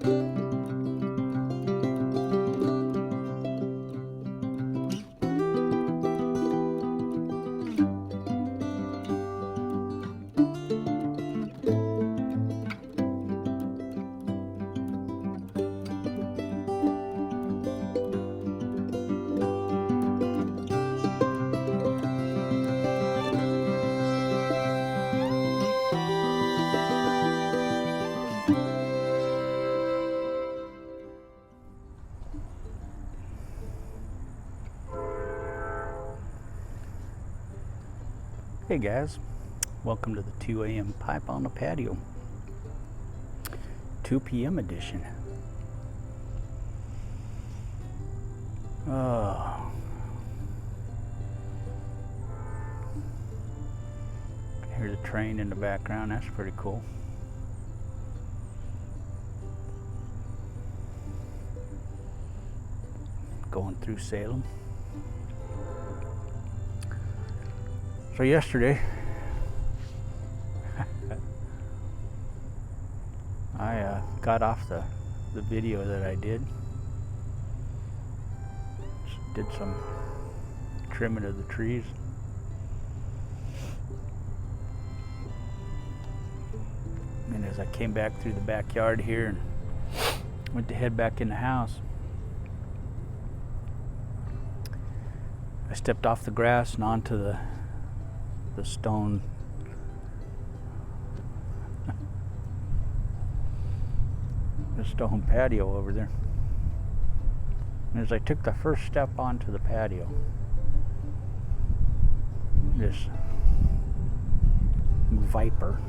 Hey guys, welcome to the 2 a.m. pipe on the patio, 2 p.m. edition. Oh, here's a train in the background, that's pretty cool. Going through Salem. So yesterday, I got off the video that I did some trimming of the trees. And as I came back through the backyard here and went to head back in the house, I stepped off the grass and onto the stone patio over there. And as I took the first step onto the patio, this viper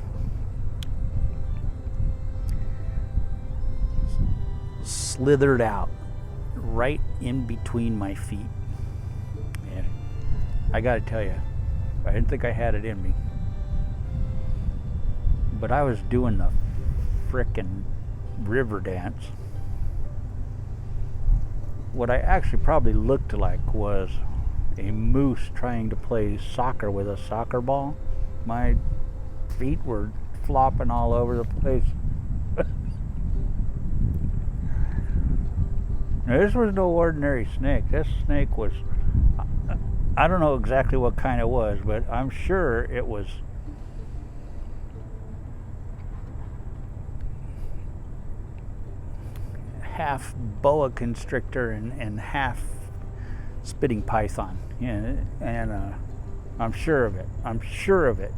slithered out right in between my feet. And I gotta tell you, I didn't think I had it in me, but I was doing the frickin' river dance. What I actually probably looked like was a moose trying to play soccer with a soccer ball. My feet were flopping all over the place. Now, this was no ordinary snake. This snake was, I don't know exactly what kind it was, but I'm sure it was half boa constrictor and half spitting python. Yeah, and I'm sure of it. I'm sure of it.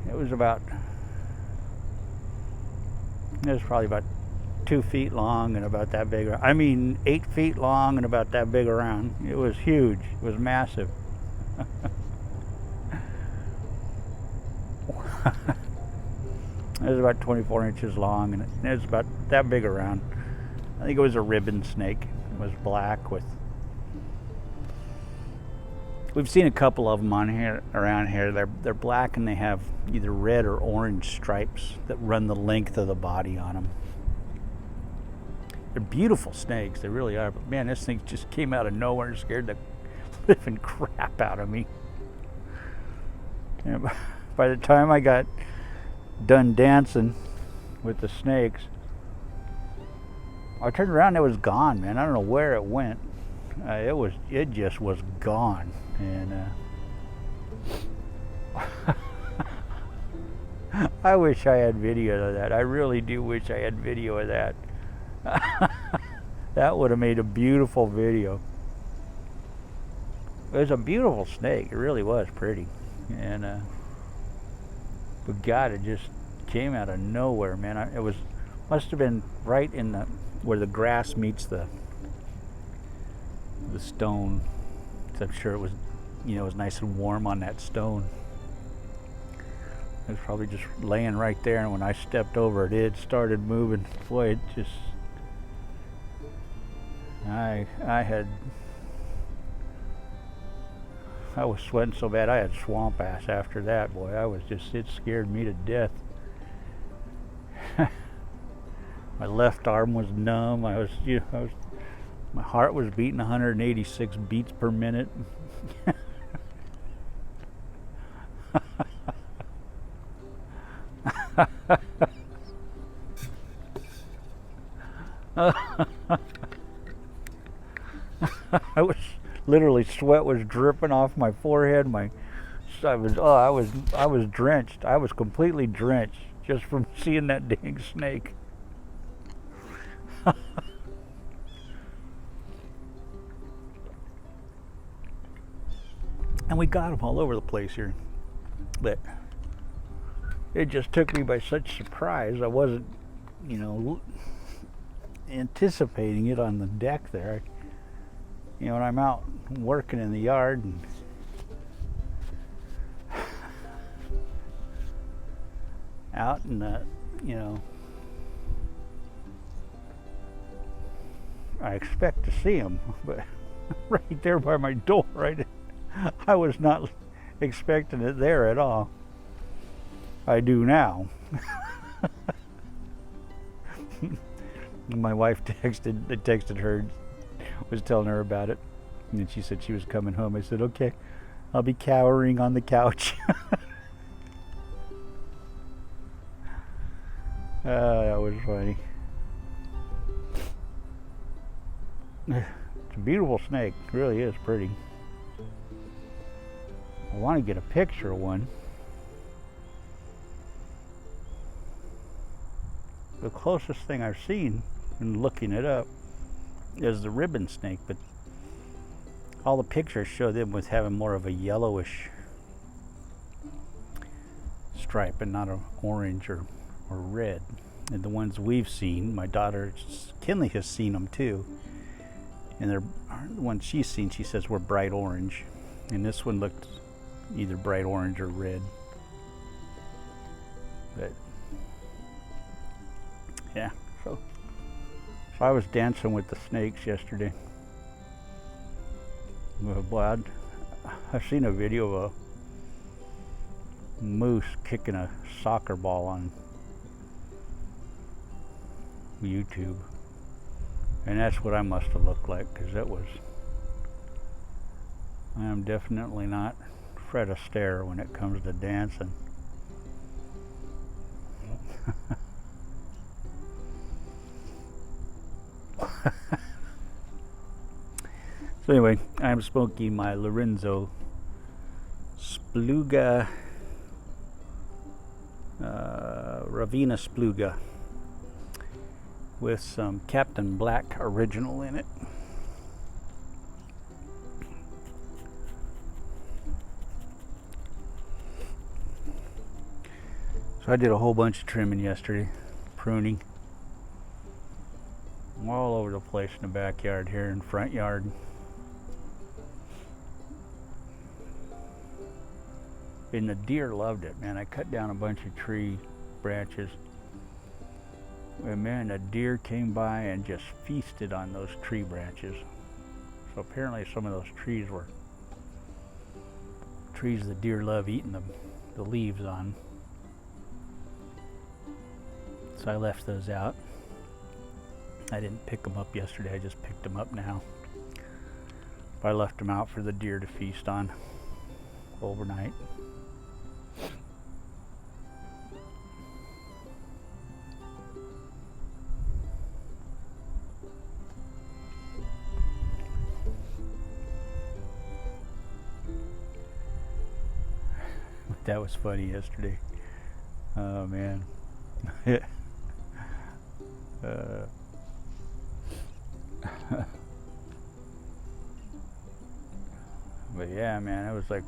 It was probably about 2 feet long and about that big. I mean, 8 feet long and about that big around. It was huge. It was massive. It was about 24 inches long and it was about that big around. I think it was a ribbon snake. It was black with. We've seen a couple of them around here. They're black and they have either red or orange stripes that run the length of the body on them. They're beautiful snakes, they really are, but man, this thing just came out of nowhere and scared the living crap out of me. And by the time I got done dancing with the snakes, I turned around and it was gone, man. I don't know where it went. It just was gone. And I wish I had video of that. I really do wish I had video of that. That would have made a beautiful video. It was a beautiful snake. It really was pretty. And but God, it just came out of nowhere, man. It must have been right in where the grass meets the stone. So I'm sure it was, it was nice and warm on that stone. It was probably just laying right there, and when I stepped over it, it started moving. Boy, it just. I was sweating so bad I had swamp ass after that. Boy, it scared me to death. My left arm was numb. My heart was beating 186 beats per minute. I was literally, sweat was dripping off my forehead. I was drenched. I was completely drenched just from seeing that dang snake. And we got them all over the place here, but it just took me by such surprise. I wasn't, anticipating it on the deck there. When I'm out working in the yard and out in the, I expect to see them, but right there by my door, right, I was not expecting it there at all. I do now. My wife texted her, was telling her about it, and she said she was coming home. I said, okay, I'll be cowering on the couch. That was funny. It's a beautiful snake. It really is pretty. I want to get a picture of one. The closest thing I've seen in looking it up is the ribbon snake, but all the pictures show them with having more of a yellowish stripe and not an orange or red. And the ones we've seen, my daughter Kinley has seen them too, and the ones she's seen, she says, were bright orange, and this one looked either bright orange or red. But yeah, so I was dancing with the snakes yesterday. Boy, I've seen a video of a moose kicking a soccer ball on YouTube, and that's what I must have looked like, because I am definitely not Fred Astaire when it comes to dancing. So anyway, I'm smoking my Lorenzo Spluga, Ravina Spluga, with some Captain Black Original in it. So I did a whole bunch of trimming yesterday, pruning, all over the place in the backyard here and front yard. And the deer loved it, man. I cut down a bunch of tree branches. And man, the deer came by and just feasted on those tree branches. So apparently some of those trees were trees the deer love eating the leaves on. So I left those out. I didn't pick them up yesterday, I just picked them up now. But I left them out for the deer to feast on overnight. That was funny yesterday. Oh man. But yeah, man, it was like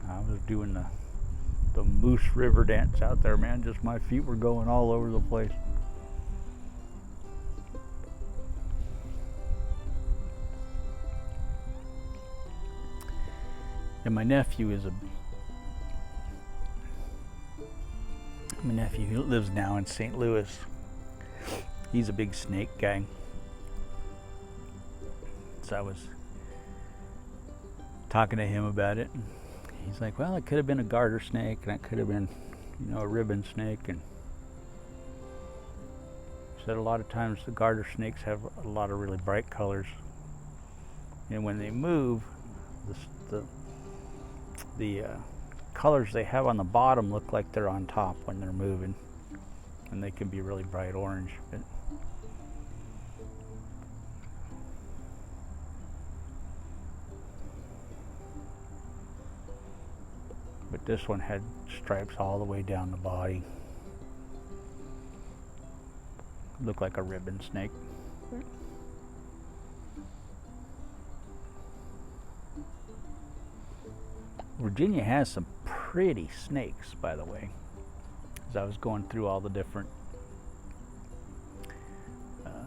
I was doing the Moose River dance out there, man. Just my feet were going all over the place. And my nephew who lives now in St. Louis. He's a big snake guy. So I was talking to him about it. He's like, well, it could have been a garter snake, and it could have been, a ribbon snake. And said a lot of times the garter snakes have a lot of really bright colors, and when they move, the colors they have on the bottom look like they're on top when they're moving. and they can be really bright orange. But this one had stripes all the way down the body. Looked like a ribbon snake. Virginia has some pretty snakes, by the way. As I was going through all the different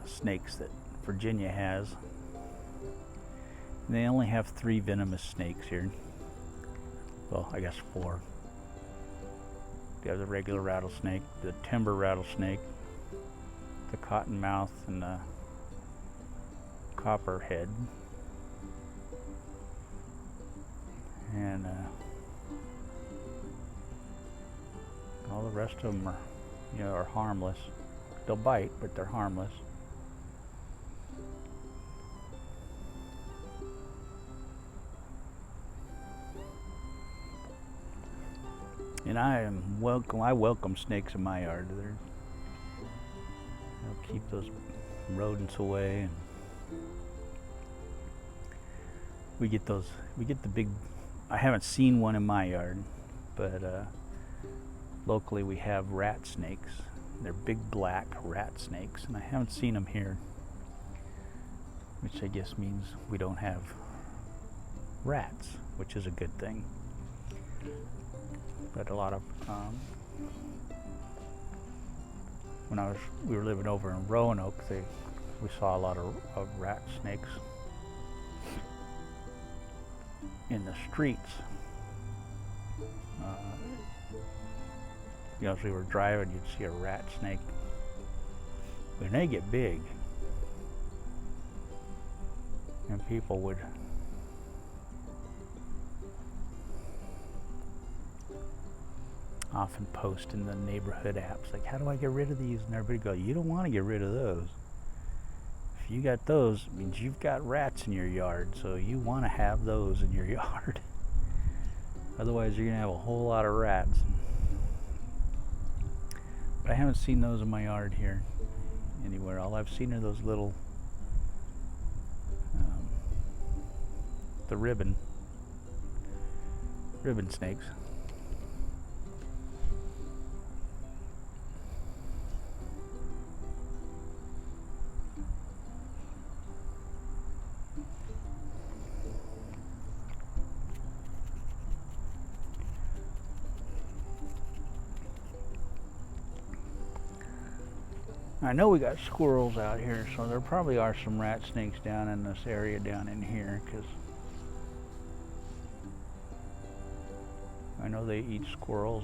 snakes that Virginia has, and they only have 3 venomous snakes here. Well, I guess 4. They have the regular rattlesnake, the timber rattlesnake, the cottonmouth, and the copperhead. And all the rest of them are harmless. They'll bite, but they're harmless. And I welcome snakes in my yard. They'll keep those rodents away, and we get the big. I haven't seen one in my yard, but locally we have rat snakes. They're big black rat snakes, and I haven't seen them here, which I guess means we don't have rats, which is a good thing. But a lot of when we were living over in Roanoke, we saw a lot of rat snakes in the streets. As we were driving, you'd see a rat snake. When they get big, and people would often post in the neighborhood apps, like, how do I get rid of these? And everybody go, you don't want to get rid of those. If you got those, it means you've got rats in your yard, so you want to have those in your yard. Otherwise, you're going to have a whole lot of rats. But I haven't seen those in my yard here anywhere. All I've seen are those little, the ribbon snakes. I know we got squirrels out here, so there probably are some rat snakes down in this area down in here, because I know they eat squirrels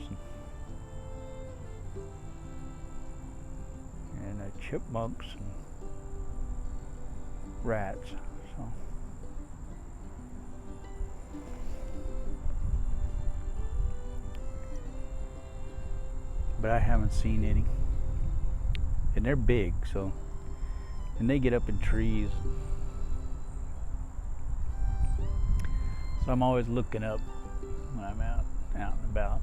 and chipmunks and rats. So but I haven't seen any. And they're big, and they get up in trees. So I'm always looking up when I'm out and about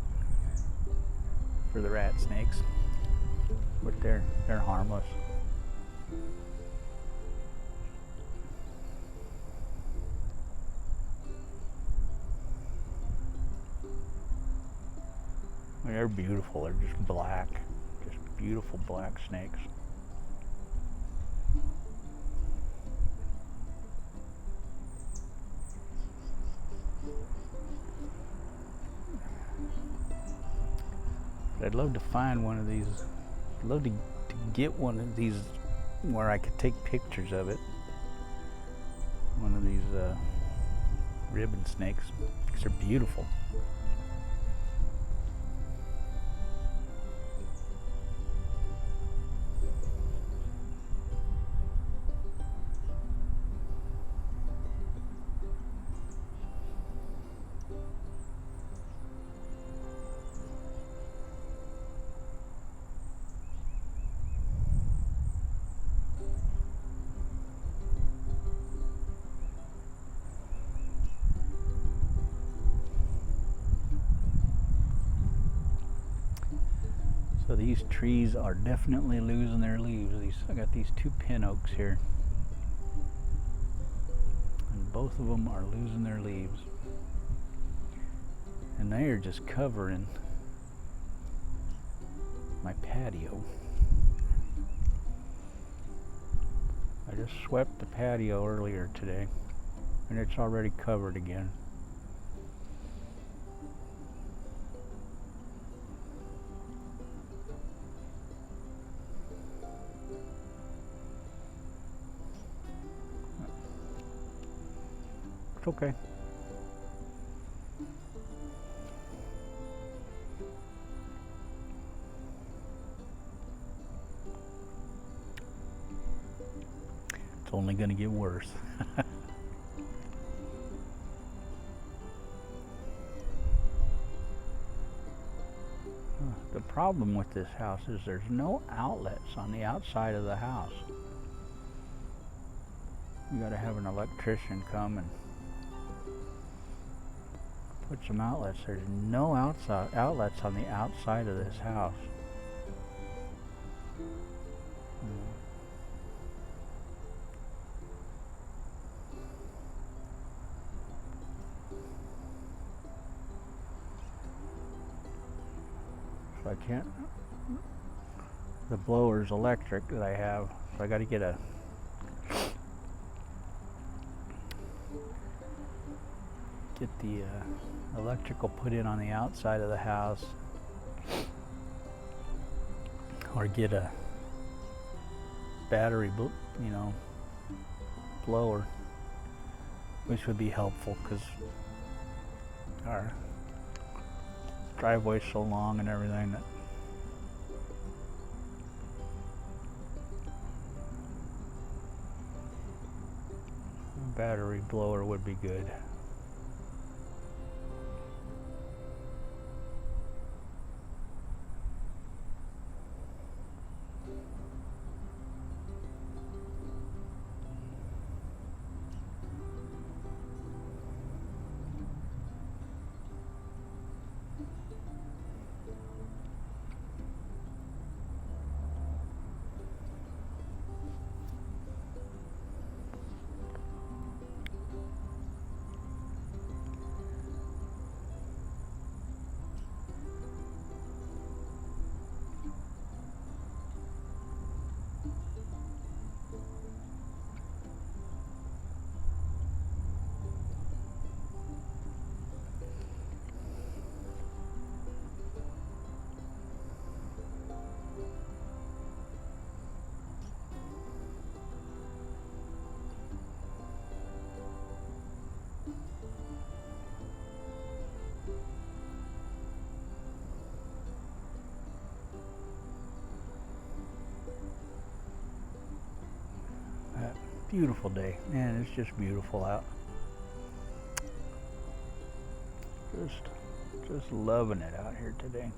for the rat snakes, but they're harmless. They're beautiful. They're just black. Beautiful black snakes. But I'd love to find one of these. I'd love to get one of these where I could take pictures of it. One of these ribbon snakes, because they're beautiful. So these trees are definitely losing their leaves. I got these 2 pin oaks here, and both of them are losing their leaves, and they are just covering my patio. I just swept the patio earlier today, and it's already covered again. It's okay. It's only going to get worse. The problem with this house is there's no outlets on the outside of the house. You got to have an electrician come and put some outlets. There's no outlets on the outside of this house. So I can't. The blower's electric that I have, so I got to get the electrical put in on the outside of the house, or get a battery, blower, which would be helpful because our driveway's so long and everything that a battery blower would be good. Beautiful day, man. It's just beautiful out. Just loving it out here today.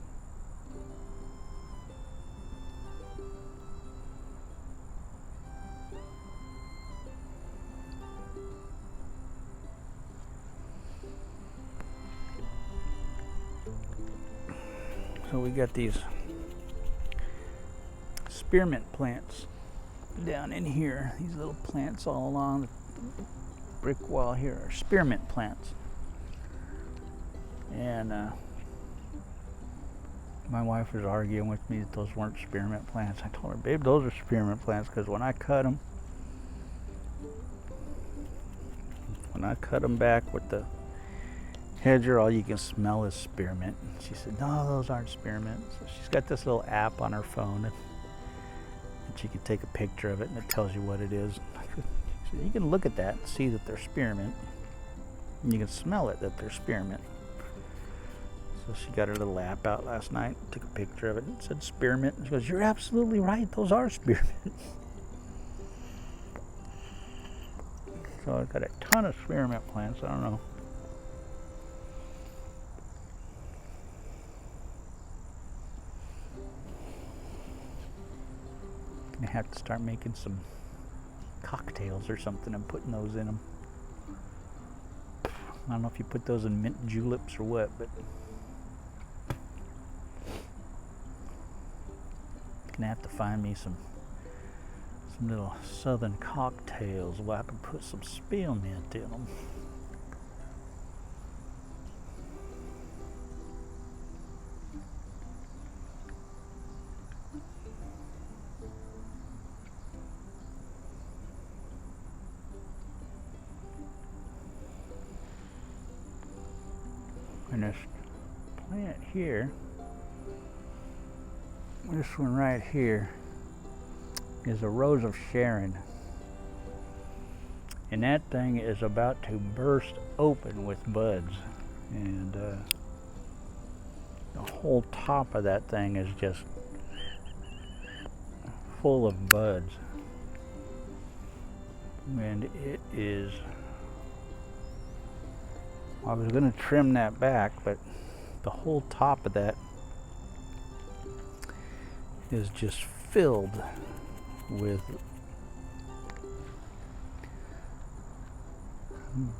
So we got these spearmint plants down in here. These little plants all along the brick wall here are spearmint plants. And my wife was arguing with me that those weren't spearmint plants. I told her, babe, those are spearmint plants, because when I cut them back with the hedger, all you can smell is spearmint. She said, no, those aren't spearmint. So she's got this little app on her phone, and she can take a picture of it, and it tells you what it is. She said, you can look at that and see that they're spearmint, and you can smell it that they're spearmint. So she got her little app out last night, took a picture of it, and it said spearmint. And she goes, you're absolutely right, those are spearmint. So I've got a ton of spearmint plants. I don't know. I have to start making some cocktails or something and putting those in them. I don't know if you put those in mint juleps or what, but Gonna have to find me some little southern cocktails where I can put some spearmint in them. And this plant here, this one right here, is a Rose of Sharon. And that thing is about to burst open with buds. And the whole top of that thing is just full of buds. And it is, I was going to trim that back, but the whole top of that is just filled with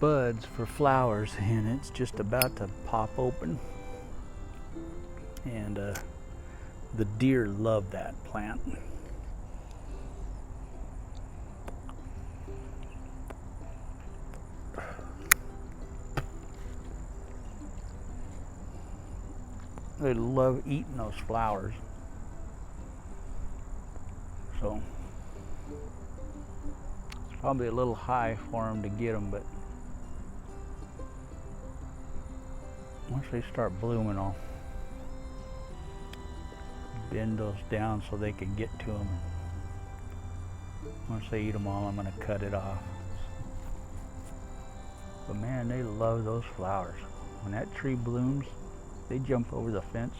buds for flowers, and it's just about to pop open. And the deer love that plant. They love eating those flowers. So it's probably a little high for them to get them, but once they start blooming, I'll bend those down so they can get to them. Once they eat them all, I'm going to cut it off. But man, they love those flowers. When that tree blooms, they jump over the fence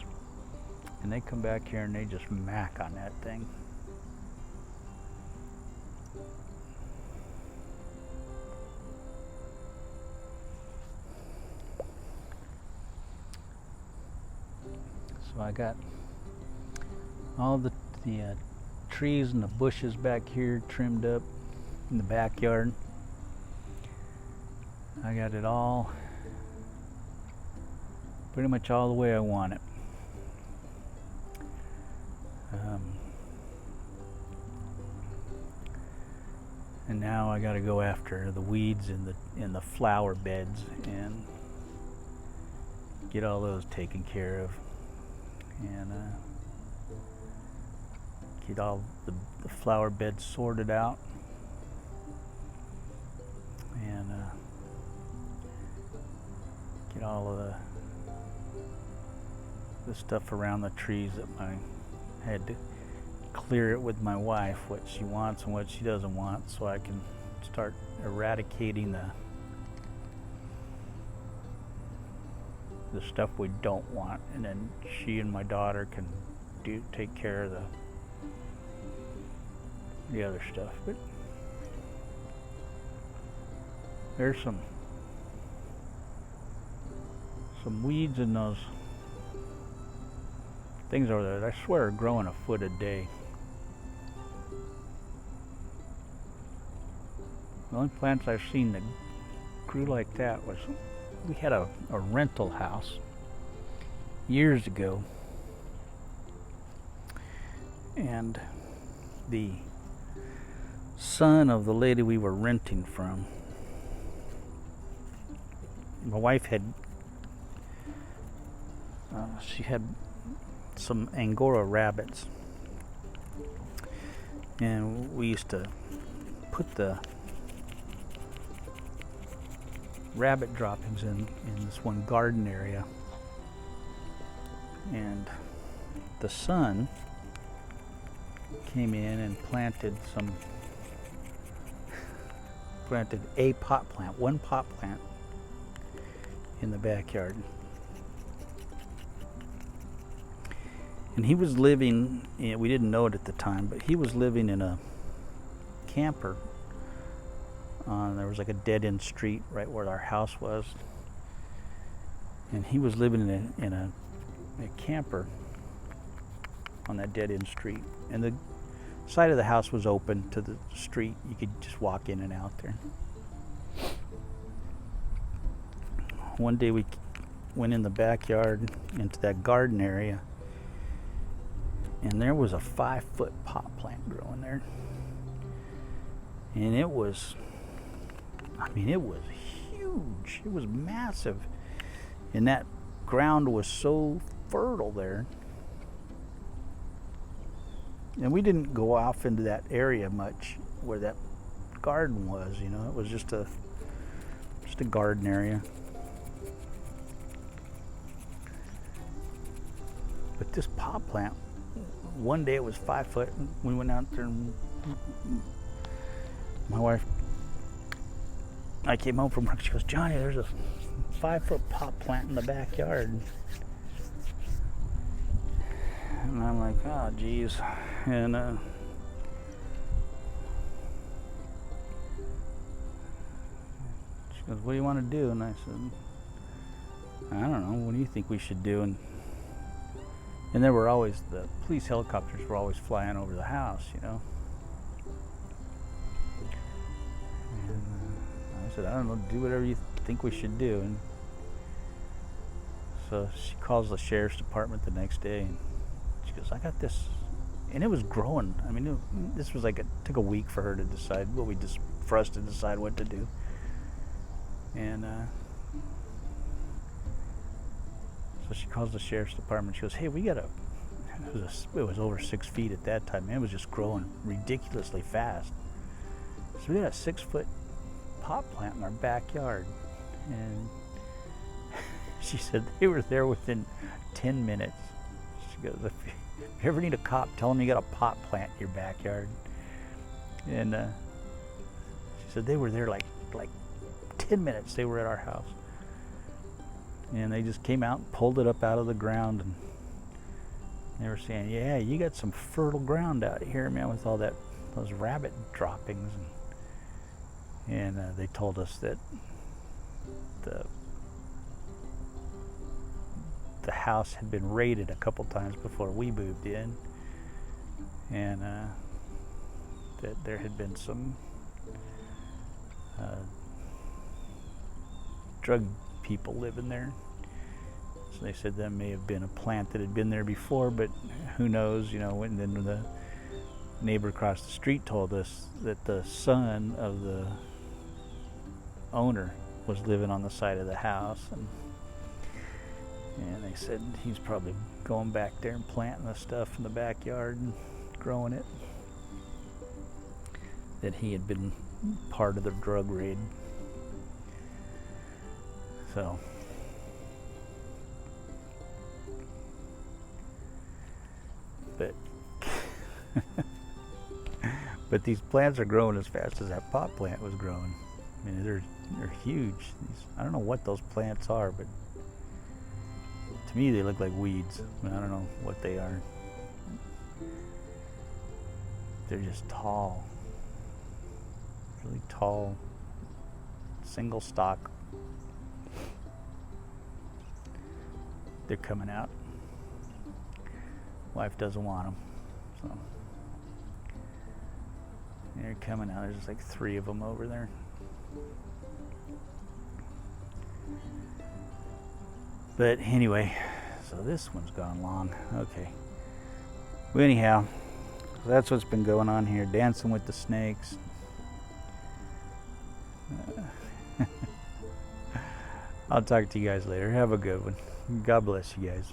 and they come back here and they just mack on that thing. So I got all the trees and the bushes back here trimmed up in the backyard. I got it all pretty much all the way I want it. And now I got to go after the weeds in the flower beds and get all those taken care of, and get all the flower beds sorted out, and get all of the stuff around the trees that I had to clear it with my wife, what she wants and what she doesn't want, so I can start eradicating the stuff we don't want, and then she and my daughter can take care of the other stuff. But there's some weeds in those things over there. I swear are growing a foot a day. The only plants I've seen that grew like that was, we had a rental house years ago, and the son of the lady we were renting from, my wife had she had some Angora rabbits, and we used to put the rabbit droppings in this one garden area, and the son came in and planted a pot plant, one pot plant in the backyard. And he was living, we didn't know it at the time, but he was living in a camper. There was like a dead-end street right where our house was, and he was living in a camper on that dead-end street. And the side of the house was open to the street. You could just walk in and out there. One day we went in the backyard into that garden area, And there was a 5-foot pot plant growing there. And it was, it was huge. It was massive. And that ground was so fertile there. And we didn't go off into that area much where that garden was, It was just a garden area. But this pot plant, one day it was 5 foot. We went out there and my wife, I came home from work, she goes, Johnny, there's a 5-foot pot plant in the backyard. And I'm like, oh geez. And she goes, what do you want to do? And I said, I don't know, what do you think we should do? And there were always, the police helicopters were always flying over the house, And I said, I don't know, do whatever you think we should do. And so she calls the sheriff's department the next day, and she goes, I got this. And it was growing. This was like, it took a week for her to decide, for us to decide what to do. And so she calls the sheriff's department. She goes, hey, we got it was over 6 feet at that time. It was just growing ridiculously fast. So we got a 6-foot pot plant in our backyard. And she said they were there within 10 minutes. She goes, if you ever need a cop, tell them you got a pot plant in your backyard. And she said they were there like 10 minutes. They were at our house. And they just came out and pulled it up out of the ground, and they were saying, yeah, you got some fertile ground out here, man, with all those rabbit droppings. And they told us that the house had been raided a couple times before we moved in, and that there had been some drug people living there. So they said that may have been a plant that had been there before, but who knows, And then the neighbor across the street told us that the son of the owner was living on the side of the house, and they said he's probably going back there and planting the stuff in the backyard and growing it. That he had been part of the drug raid. So, but these plants are growing as fast as that pot plant was growing. They're huge. I don't know what those plants are, but to me they look like weeds. I don't know what they are. They're just tall, really tall, single stalk. They're coming out. Wife doesn't want them, so they're coming out. There's like 3 of them over there. But anyway, so this one's gone long. Okay. Well, anyhow, so that's what's been going on here. Dancing with the snakes. I'll talk to you guys later. Have a good one. God bless you guys.